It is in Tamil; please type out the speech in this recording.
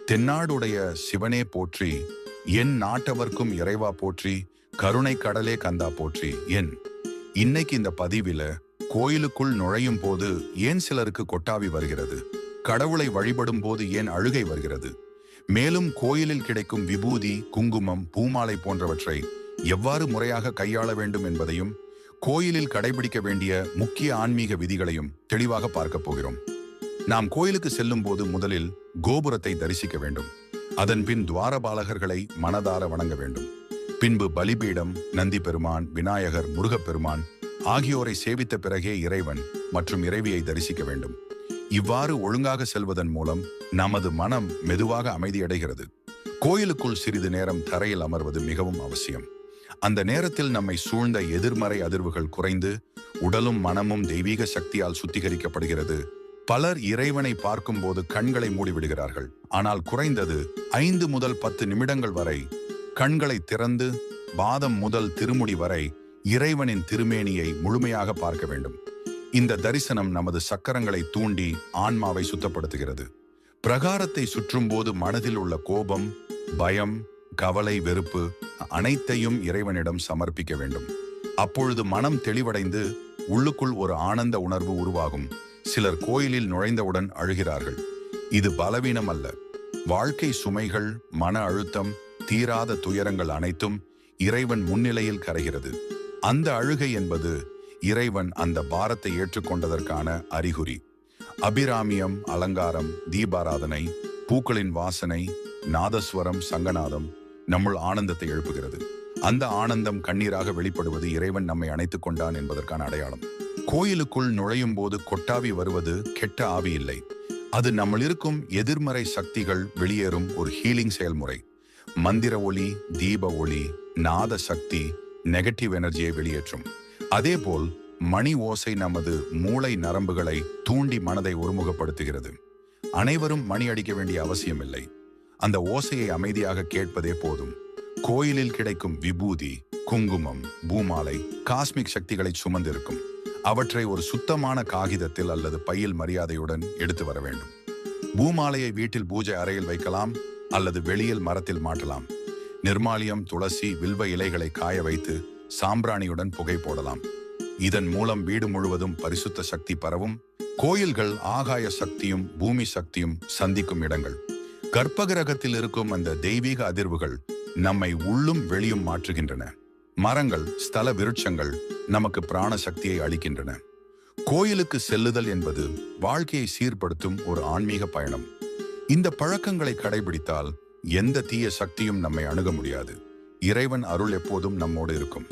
தென்னாடுடைய சிவனே போற்றி, என் நாட்டவர்க்கும் இறைவா போற்றி, கருணை கடலே கந்தா போற்றி. இன்னைக்கு இந்த பதிவில கோயிலுக்குள் நுழையும் போது ஏன் சிலருக்கு கொட்டாவி வருகிறது, கடவுளை வழிபடும் போது ஏன் அழுகை வருகிறது, மேலும் கோயிலில் கிடைக்கும் விபூதி, குங்குமம், பூமாலை போன்றவற்றை எவ்வாறு முறையாக கையாள வேண்டும் என்பதையும், கோயிலில் கடைபிடிக்க வேண்டிய முக்கிய ஆன்மீக விதிகளையும் தெளிவாக பார்க்க போகிறோம். நாம் கோயிலுக்கு செல்லும் போது முதலில் கோபுரத்தை தரிசிக்க வேண்டும். அதன் பின் துவாரபாலகர்களை மனதார வணங்க வேண்டும். பின்பு பலிபீடம், நந்தி பெருமான், விநாயகர், முருகப்பெருமான் ஆகியோரை சேவித்த பிறகே இறைவன் மற்றும் இறைவியை தரிசிக்க வேண்டும். இவ்வாறு ஒழுங்காக செல்வதன் மூலம் நமது மனம் மெதுவாக அமைதியடைகிறது. கோயிலுக்குள் சிறிது நேரம் தரையில் அமர்வது மிகவும் அவசியம். அந்த நேரத்தில் நம்மை சூழ்ந்த எதிர்மறை அதிர்வுகள் குறைந்து உடலும் மனமும் தெய்வீக சக்தியால் சுத்திகரிக்கப்படுகிறது. பலர் இறைவனை பார்க்கும் போது கண்களை மூடிவிடுகிறார்கள். ஆனால் குறைந்தது 5 முதல் 10 நிமிடங்கள் வரை கண்களை திறந்து பாதம் முதல் திருமுடி வரை இறைவனின் திருமேனியை முழுமையாக பார்க்க வேண்டும். இந்த தரிசனம் நமது சக்கரங்களை தூண்டி ஆன்மாவை சுத்தப்படுத்துகிறது. பிரகாரத்தை சுற்றும் போது மனதில் உள்ள கோபம், பயம், கவலை, வெறுப்பு அனைத்தையும் இறைவனிடம் சமர்ப்பிக்க வேண்டும். அப்பொழுது மனம் தெளிவடைந்து உள்ளுக்குள் ஒரு ஆனந்த உணர்வு உருவாகும். சிலர் கோயிலில் நுழைந்தவுடன் அழுகிறார்கள். இது பலவீனம் அல்ல. வாழ்க்கை சுமைகள், மன அழுத்தம், தீராத துயரங்கள் அனைத்தும் இறைவன் முன்னிலையில் கரைகிறது. அந்த அழுகை என்பது இறைவன் அந்த பாரத்தை ஏற்றுக்கொண்டதற்கான அறிகுறி. அபிராமியம், அலங்காரம், தீபாராதனை, பூக்களின் வாசனை, நாதஸ்வரம், சங்கநாதம் நம்முள் ஆனந்தத்தை எழுப்புகிறது. அந்த ஆனந்தம் கண்ணீராக வெளிப்படுவது இறைவன் நம்மை அணைத்துக் கொண்டான் என்பதற்கான அடையாளம். கோயிலுக்குள் நுழையும் போது கொட்டாவி வருவது கெட்ட ஆவி இல்லை. அது நம்மில் இருக்கும் எதிர்மறை சக்திகள் வெளியேறும் ஒரு ஹீலிங் செயல்முறை. மந்திர ஒளி, தீப ஒளி, நாத சக்தி நெகட்டிவ் எனர்ஜியை வெளியேற்றும். அதேபோல் மணி ஓசை நமது மூளை நரம்புகளை தூண்டி மனதை ஒருமுகப்படுத்துகிறது. அனைவரும் மணி அடிக்க வேண்டிய அவசியமில்லை. அந்த ஓசையை அமைதியாக கேட்பதே போதும். கோயிலில் கிடைக்கும் விபூதி, குங்குமம், பூமாலை காஸ்மிக் சக்திகளை சுமந்திருக்கும். அவற்றை ஒரு சுத்தமான காகிதத்தில் அல்லது பையில் மரியாதையுடன் எடுத்து வர வேண்டும். பூமாலையை வீட்டில் பூஜை அறையில் வைக்கலாம் அல்லது வெளியில் மரத்தில் மாட்டலாம். நிர்மாலியம், துளசி, வில்வ இலைகளை காய வைத்து சாம்பிராணியுடன் புகை போடலாம். இதன் மூலம் வீடு முழுவதும் பரிசுத்த சக்தி பரவும். கோயில்கள் ஆகாய சக்தியும் பூமி சக்தியும் சந்திக்கும் இடங்கள். கர்ப்பகிரகத்தில் இருக்கும் அந்த தெய்வீக அதிர்வுகள் நம்மை உள்ளும் வெளியும் மாற்றுகின்றன. மரங்கள், ஸ்தல விருட்சங்கள் நமக்கு பிராண சக்தியை அளிக்கின்றன. கோயிலுக்கு செல்லுதல் என்பது வாழ்க்கையை சீர்படுத்தும் ஒரு ஆன்மீக பயணம். இந்த பழக்கங்களை கடைபிடித்தால் எந்த தீய சக்தியும் நம்மை அணுக முடியாது. இறைவன் அருள் எப்போதும் நம்மோடு இருக்கும்.